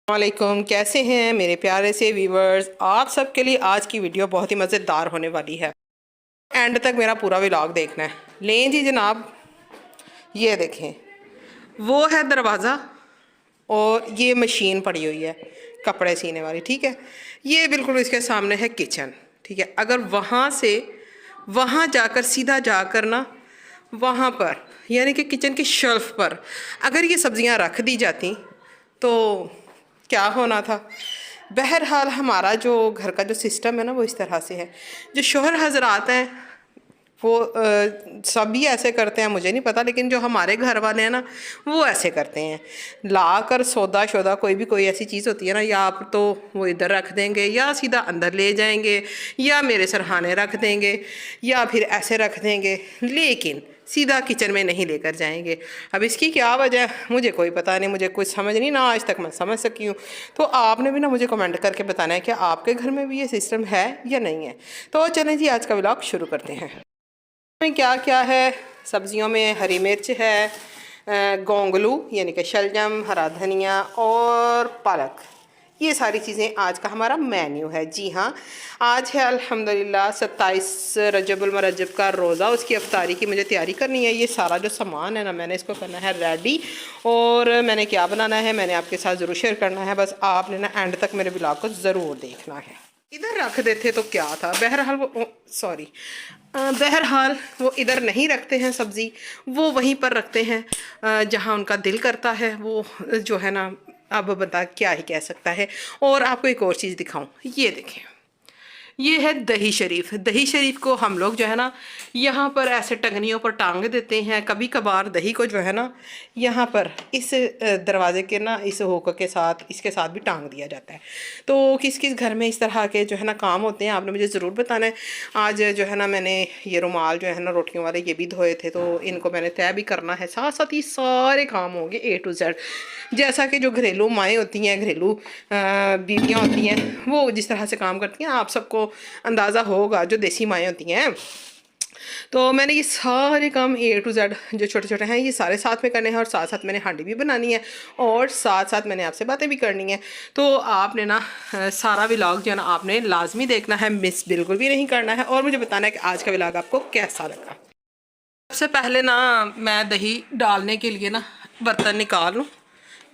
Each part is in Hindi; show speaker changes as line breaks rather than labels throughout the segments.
वालेकुम, कैसे हैं मेरे प्यारे से व्यूवर्स। आप सबके लिए आज की वीडियो बहुत ही मज़ेदार होने वाली है। एंड तक मेरा पूरा व्लॉग देखना है। लें जी जनाब, ये देखें, वो है दरवाज़ा और ये मशीन पड़ी हुई है कपड़े सीने वाली। ठीक है, ये बिल्कुल इसके सामने है किचन। ठीक है, अगर वहाँ से वहाँ जाकर सीधा जाकर ना वहाँ पर यानी कि किचन की शेल्फ पर अगर ये सब्ज़ियाँ रख दी जाती तो क्या होना था। बहरहाल हमारा जो घर का जो सिस्टम है ना वो इस तरह से है। जो शोहर हजरात हैं वो सभी ऐसे करते हैं, मुझे नहीं पता, लेकिन जो हमारे घर वाले हैं ना वो ऐसे करते हैं। ला कर सौदा शौदा कोई ऐसी चीज़ होती है ना, या आप तो वो इधर रख देंगे या सीधा अंदर ले जाएंगे या मेरे सरहाने रख देंगे या फिर ऐसे रख देंगे, लेकिन सीधा किचन में नहीं लेकर जाएंगे। अब इसकी क्या वजह मुझे कोई पता नहीं, मुझे कुछ समझ नहीं ना आज तक मैं समझ सकी हूँ। तो आपने भी ना मुझे कमेंट करके बताना है कि आपके घर में भी ये सिस्टम है या नहीं है। तो चलें जी, आज का व्लॉग शुरू करते हैं। में क्या क्या है, सब्जियों में हरी मिर्च है, गोंगलू यानी कि शलजम, हरा धनिया और पालक। ये सारी चीज़ें आज का हमारा मेन्यू है। जी हाँ, आज है अल्हम्दुलिल्लाह 27 रजबुल मरजब का रोज़ा। उसकी अफ्तारी की मुझे तैयारी करनी है। ये सारा जो सामान है ना मैंने इसको करना है रेडी, और मैंने क्या बनाना है मैंने आपके साथ ज़रूर शेयर करना है। बस आपने ना एंड तक मेरे ब्लॉग को ज़रूर देखना है। इधर रख देते तो क्या था, बहरहाल वो सॉरी बहरहाल वो इधर नहीं रखते हैं सब्ज़ी, वो वहीं पर रखते हैं जहाँ उनका दिल करता है। वो जो है ना, अब बता क्या ही कह सकता है। और आपको एक और चीज़ दिखाऊं, ये देखें, ये है दही शरीफ। दही शरीफ को हम लोग जो है ना यहाँ पर ऐसे टंगनियों पर टांग देते हैं। कभी कभार दही को जो है ना यहाँ पर इस दरवाजे के ना इस हुक के साथ इसके साथ भी टांग दिया जाता है। तो किस किस घर में इस तरह के जो है ना काम होते हैं आपने मुझे ज़रूर बताना है। आज जो है ना मैंने ये रुमाल जो है ना रोटियों वाले ये भी धोए थे, तो इनको मैंने तय भी करना है। साथ साथ ही सारे काम होंगे A to Z। जैसा कि जो घरेलू माएँ होती हैं, घरेलू बीवियाँ होती हैं, वो जिस तरह से काम करती हैं आप सबको अंदाज़ा होगा, जो देसी माएँ होती हैं। तो मैंने ये सारे काम A to Z जो छोटे छोटे हैं ये सारे साथ में करने हैं, और साथ साथ मैंने हांडी भी बनानी है और साथ साथ मैंने आपसे बातें भी करनी है। तो आपने ना सारा व्लॉग जो है ना आपने लाजमी देखना है, मिस बिल्कुल भी नहीं करना है, और मुझे बताना है कि आज का व्लॉग आपको कैसा लगा। सबसे पहले ना मैं दही डालने के लिए ना बर्तन निकाल लूँ,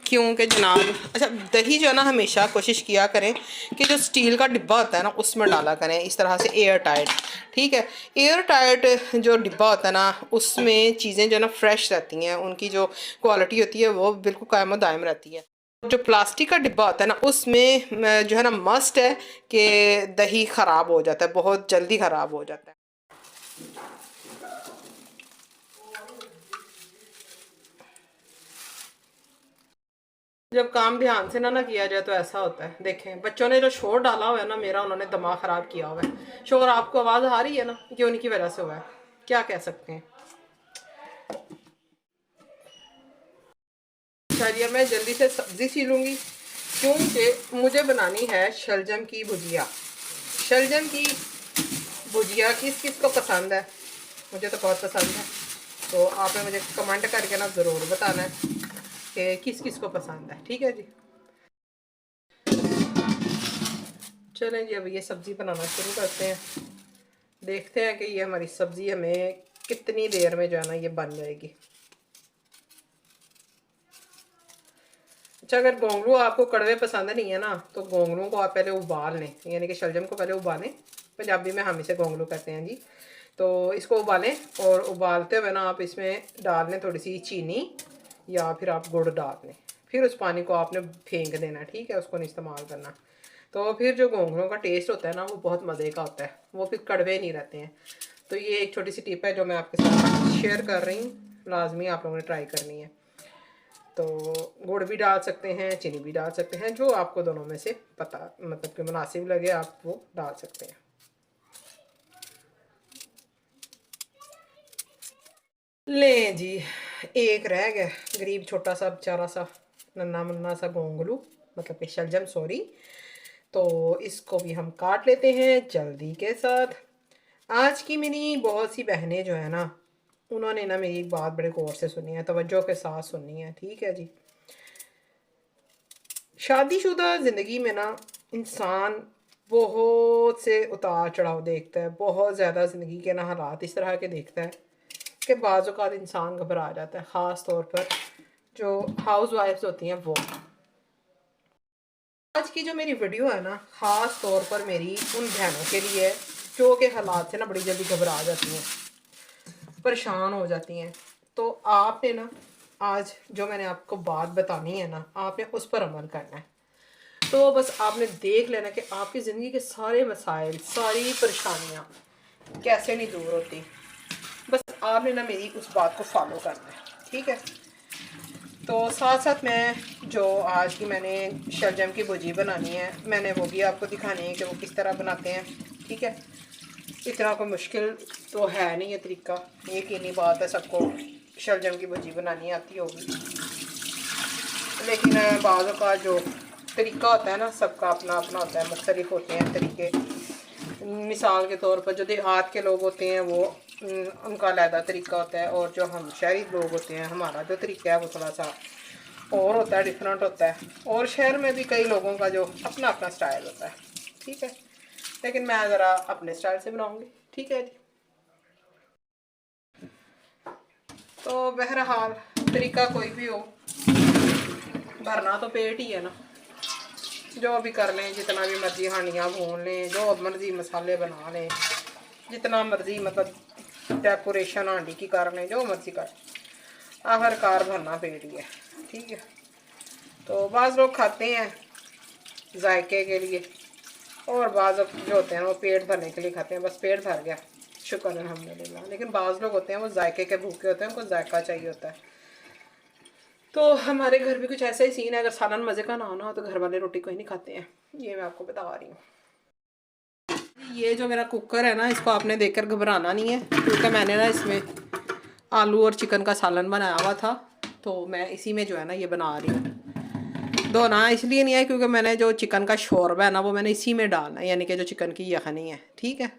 क्योंकि जनाब अच्छा दही जो है ना हमेशा कोशिश किया करें कि जो स्टील का डिब्बा होता है ना उसमें डाला करें, इस तरह से एयर टाइट। ठीक है, एयर टाइट जो डिब्बा होता है ना उसमें चीज़ें जो है ना फ्रेश रहती हैं, उनकी जो क्वालिटी होती है वो बिल्कुल कायम दायम रहती है। जो प्लास्टिक का डिब्बा होता है ना उसमें जो है ना मस्ट है कि दही ख़राब हो जाता है, बहुत जल्दी ख़राब हो जाता है। जब काम ध्यान से ना किया जाए तो ऐसा होता है। देखें बच्चों ने जो शोर डाला हुआ है ना मेरा, उन्होंने दिमाग ख़राब किया हुआ है। शोर आपको आवाज़ आ रही है ना, कि उन्हीं की वजह से हुआ है, क्या कह सकते हैं। चलिए मैं जल्दी से सब्ज़ी सीलूँगी, क्योंकि मुझे बनानी है शलजम की भुजिया। शलजम की भुजिया किस किस को पसंद है, मुझे तो बहुत पसंद है। तो आपने मुझे कमेंट करके ना ज़रूर बताना है कि किस किस को पसंद है। ठीक है जी, चलें जी अब ये सब्ज़ी बनाना शुरू करते हैं। देखते हैं कि ये हमारी सब्ज़ी हमें कितनी देर में जो है ना ये बन जाएगी। अच्छा, अगर गोंगलू आपको कड़वे पसंद नहीं है ना तो गोंगलू को आप पहले उबाल लें, यानी कि शलजम को पहले उबालें। पंजाबी में हम इसे गोंगलू कहते हैं जी। तो इसको उबालें, और उबालते हुए ना आप इसमें डाल लें थोड़ी सी चीनी या फिर आप गुड़ डाल लें। फिर उस पानी को आपने फेंक देना, ठीक है, उसको नहीं इस्तेमाल करना। तो फिर जो गोंगलों का टेस्ट होता है ना वो बहुत मज़े का होता है, वो फिर कड़वे नहीं रहते हैं। तो ये एक छोटी सी टिप है जो मैं आपके साथ शेयर कर रही हूँ, लाजमी आप लोगों ने ट्राई करनी है। तो गुड़ भी डाल सकते हैं, चीनी भी डाल सकते हैं, जो आपको दोनों में से पता मतलब कि मुनासिब लगे आप वो डाल सकते हैं। ले जी, एक रह गया गरीब छोटा सा बेचारा सा नन्ना मुन्ना सा गोंगलू, मतलब कि शलजम सॉरी। तो इसको भी हम काट लेते हैं जल्दी के साथ। आज की मेरी बहुत सी बहनें जो है ना उन्होंने ना मेरी एक बात बड़े गौर से सुनी है, तवज्जो के साथ सुननी है। ठीक है जी, शादीशुदा ज़िंदगी में ना इंसान बहुत से उतार चढ़ाव देखता है, बहुत ज़्यादा ज़िंदगी के ना हालात इस तरह के देखता है कि बाज़ औक़ात इंसान घबरा जाता है, ख़ास तौर पर जो हाउस वाइफ्स होती हैं वो। आज की जो मेरी वीडियो है ना, ख़ास तौर पर मेरी उन बहनों के लिए है जो कि हालात से ना बड़ी जल्दी घबरा जाती हैं, परेशान हो जाती हैं। तो आपने ना आज जो मैंने आपको बात बतानी है ना, आपने उस पर अमल करना है। तो बस आपने देख लेना कि आपकी ज़िंदगी के सारे मसाइल, सारी परेशानियाँ कैसे नहीं दूर होती। बस आपने ना मेरी उस बात को फॉलो करना है, ठीक है। तो साथ साथ मैं जो आज की मैंने शलजम की भुजी बनानी है, मैंने वो भी आपको दिखानी है कि वो किस तरह बनाते हैं, ठीक है। इतना कोई मुश्किल तो है नहीं ये तरीका, यकीनी बात है सबको शलजम की भुजी बनानी आती होगी, लेकिन बाज़ का जो तरीका होता है ना, सबका अपना अपना होता है, मुख्तलिफ होते हैं तरीके। मिसाल के तौर पर जो देहात के लोग होते हैं वो उनका अलग तरीका होता है, और जो हम शहरी लोग होते हैं हमारा जो तरीका है वो थोड़ा सा और होता है, डिफरेंट होता है। और शहर में भी कई लोगों का जो अपना अपना स्टाइल होता है, ठीक है। लेकिन मैं ज़रा अपने स्टाइल से बनाऊँगी, ठीक है जी। तो बहरहाल तरीका कोई भी हो, भरना तो पेट ही है ना। जो भी कर लें, जितना भी मर्जी हांडियाँ भून लें, जो मर्जी मसाले बना लें, जितना मर्जी मतलब डेकोरेशन हांडी की कर लें, जो मर्जी कर, आखिरकार भरना पेट ही है, ठीक है। तो बाज़ लोग खाते हैं जायके के लिए, और बाज़ जो होते हैं वो पेट भरने के लिए खाते हैं, बस पेट भर गया शुक्र अल्हम्दुलिल्लाह। लेकिन बाज़ लोग होते हैं वो जायके के भूखे होते हैं, उनको जायका चाहिए होता है। तो हमारे घर भी कुछ ऐसा ही सीन है, अगर सालन मज़े का ना होना हो तो घर वाले रोटी कोई नहीं खाते हैं, ये मैं आपको बता रही हूँ। ये जो मेरा कुकर है ना, इसको आपने देखकर घबराना नहीं है, क्योंकि मैंने ना इसमें आलू और चिकन का सालन बनाया हुआ था, तो मैं इसी में जो है ना ये बना रही हूँ। धोना इसलिए नहीं है क्योंकि मैंने जो चिकन का शोरबा है ना वो मैंने इसी में डालना है, यानी कि जो चिकन की यखनी है, ठीक है।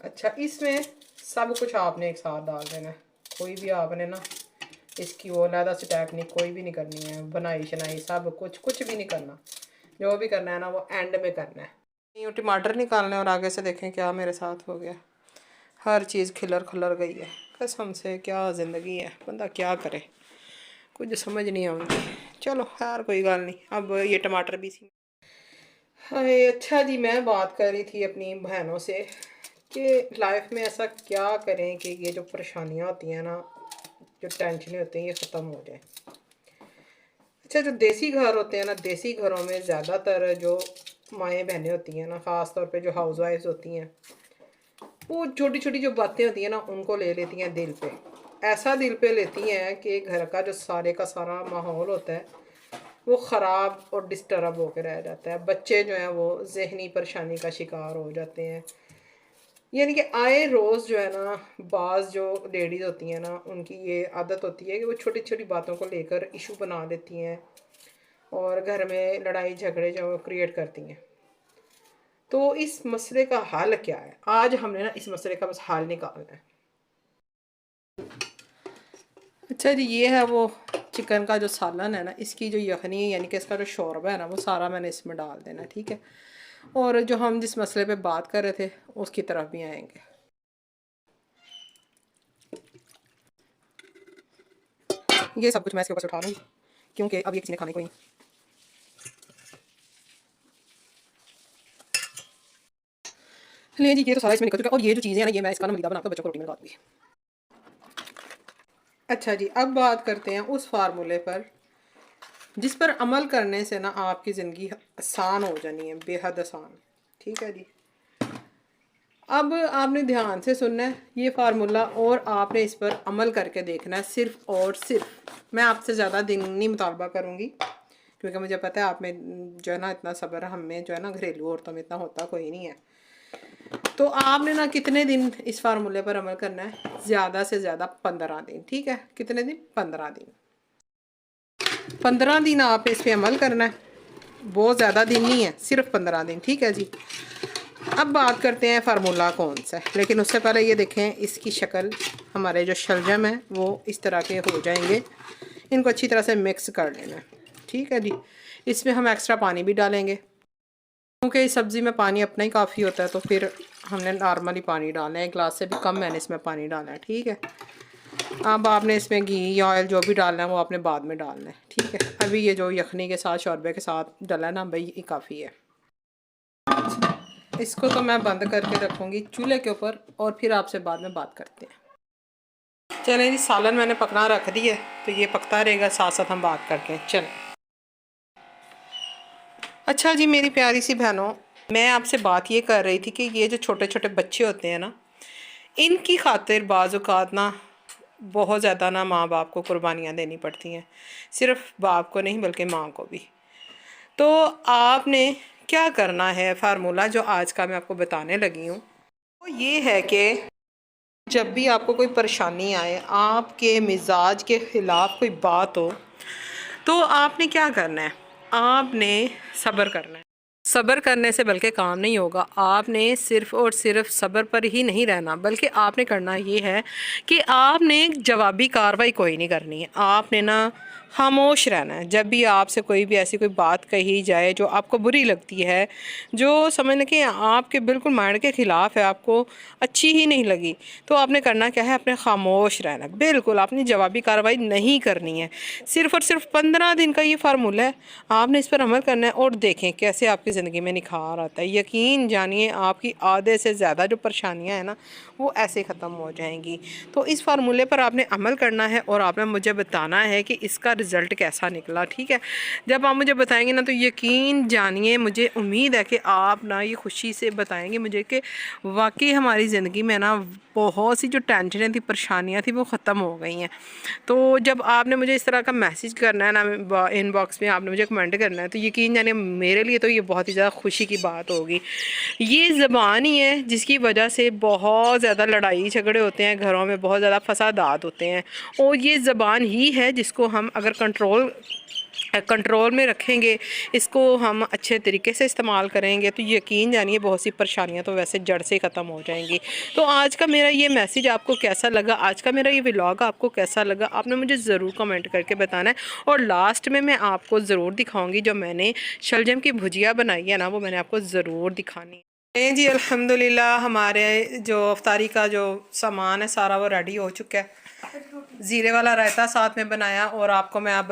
अच्छा, इसमें सब कुछ आपने एक साथ डाल देना है, कोई भी आपने ना इसकी वो अलग से टेक्निक कोई भी नहीं करनी है, बनाई शनाई सब कुछ भी नहीं करना। जो भी करना है ना वो एंड में करना है। ये टमाटर निकालने, और आगे से देखें क्या मेरे साथ हो गया, हर चीज़ खिलर खिलर गई है। कसम से क्या ज़िंदगी है, बंदा क्या करे, कुछ समझ नहीं आती। चलो खैर कोई गल नहीं, अब ये टमाटर भी सी। अच्छा जी, मैं बात कर रही थी अपनी बहनों से कि लाइफ में ऐसा क्या करें कि ये जो परेशानियाँ होती हैं ना, जो टेंशन होती हैं, ये ख़त्म हो जाए। अच्छा, जो देसी घर होते हैं ना, देसी घरों में ज़्यादातर जो माएँ बहनें होती हैं ना, ख़ास तौर पे जो हाउस वाइफ्स होती हैं, वो छोटी छोटी जो बातें होती हैं ना उनको ले लेती हैं दिल पे। ऐसा दिल पे लेती हैं कि घर का जो सारे का सारा माहौल होता है वो ख़राब और डिस्टर्ब होकर रह जाता है। बच्चे जो हैं वो ज़हनी परेशानी का शिकार हो जाते हैं। यानी कि आए रोज़ जो है ना, बाज़ जो लेडीज़ होती हैं ना, उनकी ये आदत होती है कि वो छोटी छोटी बातों को लेकर इशू बना देती हैं और घर में लड़ाई झगड़े जो क्रिएट करती हैं। तो इस मसले का हल क्या है? आज हमने ना इस मसले का बस हल निकालना है। अच्छा जी, ये है वो चिकन का जो सालन है ना, इसकी जो यखनी है यानी कि इसका जो शोरबा है ना, वो सारा मैंने इसमें डाल देना, ठीक है। और जो हम जिस मसले पे बात कर रहे थे उसकी तरफ भी आएंगे। ये सब कुछ मैं इसके ऊपर से उठा लूँगी क्योंकि अब ये किसी ने खाने को नहीं। ले जी, ये तो सारा इसमें निकल चुका है, और ये जो चीज़ें हैं ना, ये मैं इसका ना मलीदा बनाकर बच्चों को रोटी में लगा दूँगी। अच्छा जी, अब बात करते हैं उस फार्मूले पर जिस पर अमल करने से ना आपकी ज़िंदगी आसान हो जानी है, बेहद आसान, ठीक है जी। अब आपने ध्यान से सुनना है ये फार्मूला, और आपने इस पर अमल करके देखना है, सिर्फ़ और सिर्फ। मैं आपसे ज़्यादा दिन नहीं मुतालबा करूँगी क्योंकि मुझे पता है आप में जो है ना इतना सब्र हम में जो है ना घरेलू औरतों में इतना होता कोई नहीं है। तो आपने ना कितने दिन इस फार्मूले पर अमल करना है? ज़्यादा से ज़्यादा 15 दिन, ठीक है। कितने दिन? 15 दिन। 15 दिन आप इस पर अमल करना है, बहुत ज़्यादा दिन नहीं है, सिर्फ 15 दिन, ठीक है जी। अब बात करते हैं फार्मूला कौन सा है, लेकिन उससे पहले ये देखें इसकी शक्ल। हमारे जो शलजम है वो इस तरह के हो जाएंगे, इनको अच्छी तरह से मिक्स कर लेना है, ठीक है जी। इसमें हम एक्स्ट्रा पानी भी डालेंगे क्योंकि इस सब्ज़ी में पानी अपना ही काफ़ी होता है, तो फिर हमने नॉर्मली पानी डालना है, 1 गिलास से भी कम मैंने इसमें पानी डालना है। ठीक है, अब आपने इसमें घी या ऑयल जो भी डालना है वो आपने बाद में डालना है। ठीक है, अभी ये जो यखनी के साथ शोरबे के साथ डाला है ना भाई, ये काफ़ी है। इसको तो मैं बंद करके रखूँगी चूल्हे के ऊपर और फिर आपसे बाद में बात करते हैं। चलें जी, सालन मैंने पकना रख दी है, तो ये पकता रहेगा, साथ साथ हम बात करके चलें। अच्छा जी मेरी प्यारी सी बहनों, मैं आपसे बात ये कर रही थी कि ये जो छोटे छोटे बच्चे होते हैं ना, इनकी खातिर बाज़ औक़ात ना बहुत ज़्यादा ना माँ बाप को कुर्बानियाँ देनी पड़ती हैं, सिर्फ बाप को नहीं बल्कि माँ को भी। तो आपने क्या करना है, फार्मूला जो आज का मैं आपको बताने लगी हूँ वो ये है कि जब भी आपको कोई परेशानी आए, आपके मिजाज के ख़िलाफ़ कोई बात हो, तो आपने क्या करना है, आपने सब्र करना है। सब्र करने से बल्कि काम नहीं होगा, आपने सिर्फ़ और सिर्फ सब्र पर ही नहीं रहना, बल्कि आपने करना ये है कि आपने जवाबी कार्रवाई कोई नहीं करनी है। आपने ना खामोश रहना है। जब भी आपसे कोई भी ऐसी कोई बात कही जाए जो आपको बुरी लगती है, जो समझ लें कि आपके बिल्कुल माइंड के ख़िलाफ़ है, आपको अच्छी ही नहीं लगी, तो आपने करना क्या है, अपने खामोश रहना। बिल्कुल आपने जवाबी कार्रवाई नहीं करनी है। सिर्फ़ और सिर्फ 15 दिन का ये फार्मूला है, आपने इस पर अमल करना है और देखें कैसे आपकी ज़िंदगी में निखार आता है। यकीन जानिए आपकी आधे से ज़्यादा जो परेशानियां हैं ना, वो ऐसे ख़त्म हो जाएंगी। तो इस फार्मूले पर आपने अमल करना है और आपने मुझे बताना है कि इसका रिज़ल्ट कैसा निकला। ठीक है, जब आप मुझे बताएंगे ना, तो यकीन जानिए मुझे उम्मीद है कि आप ना ये खुशी से बताएंगे मुझे कि वाकई हमारी ज़िंदगी में ना बहुत सी जो टेंशनें थी, परेशानियाँ थी, वो ख़त्म हो गई हैं। तो जब आपने मुझे इस तरह का मैसेज करना है ना, इनबॉक्स में आपने मुझे कमेंट करना है, तो यकीन जानिए मेरे लिए तो ये बहुत ही ज़्यादा खुशी की बात होगी। ये ज़बान ही है जिसकी वजह से बहुत ज़्यादा लड़ाई झगड़े होते हैं, घरों में बहुत ज़्यादा फसादात होते हैं, और ये ज़बान ही है जिसको हम अगर कंट्रोल में रखेंगे, इसको हम अच्छे तरीके से इस्तेमाल करेंगे, तो यकीन जानिए बहुत सी परेशानियां तो वैसे जड़ से ख़त्म हो जाएंगी। तो आज का मेरा ये मैसेज आपको कैसा लगा, आज का मेरा ये व्लॉग आपको कैसा लगा, आपने मुझे ज़रूर कमेंट करके बताना है। और लास्ट में मैं आपको ज़रूर दिखाऊंगी जो मैंने शलजम की भुजिया बनाई है ना, वो मैंने आपको ज़रूर दिखानी है। जी अल्हम्दुलिल्लाह हमारे जो अफ्तारी का जो सामान है सारा वो रेडी हो चुका है। ज़ीरे वाला रायता साथ में बनाया, और आपको मैं अब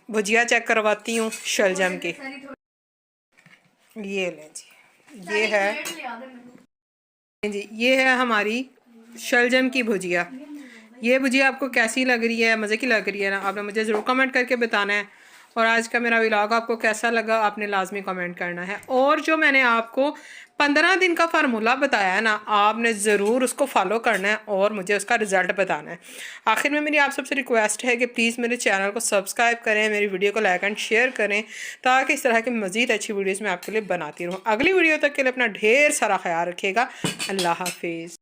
भुजिया चेक करवाती हूँ शलजम की। ये लें जी, ये है जी, ये है हमारी शलजम की भुजिया। ये भुजिया आपको कैसी लग रही है, मज़े की लग रही है ना, आपने मुझे ज़रूर कमेंट करके बताना है। और आज का मेरा व्लॉग आपको कैसा लगा आपने लाजमी कमेंट करना है। और जो मैंने आपको 15 दिन का फार्मूला बताया है ना, आपने ज़रूर उसको फॉलो करना है और मुझे उसका रिज़ल्ट बताना है। आखिर में मेरी आप सबसे रिक्वेस्ट है कि प्लीज़ मेरे चैनल को सब्सक्राइब करें, मेरी वीडियो को लाइक एंड शेयर करें, ताकि इस तरह की मज़ीद अच्छी वीडियोज़ मैं आपके लिए बनाती रहूँ। अगली वीडियो तक के लिए अपना ढेर सारा ख्याल रखिएगा। अल्लाह हाफिज़।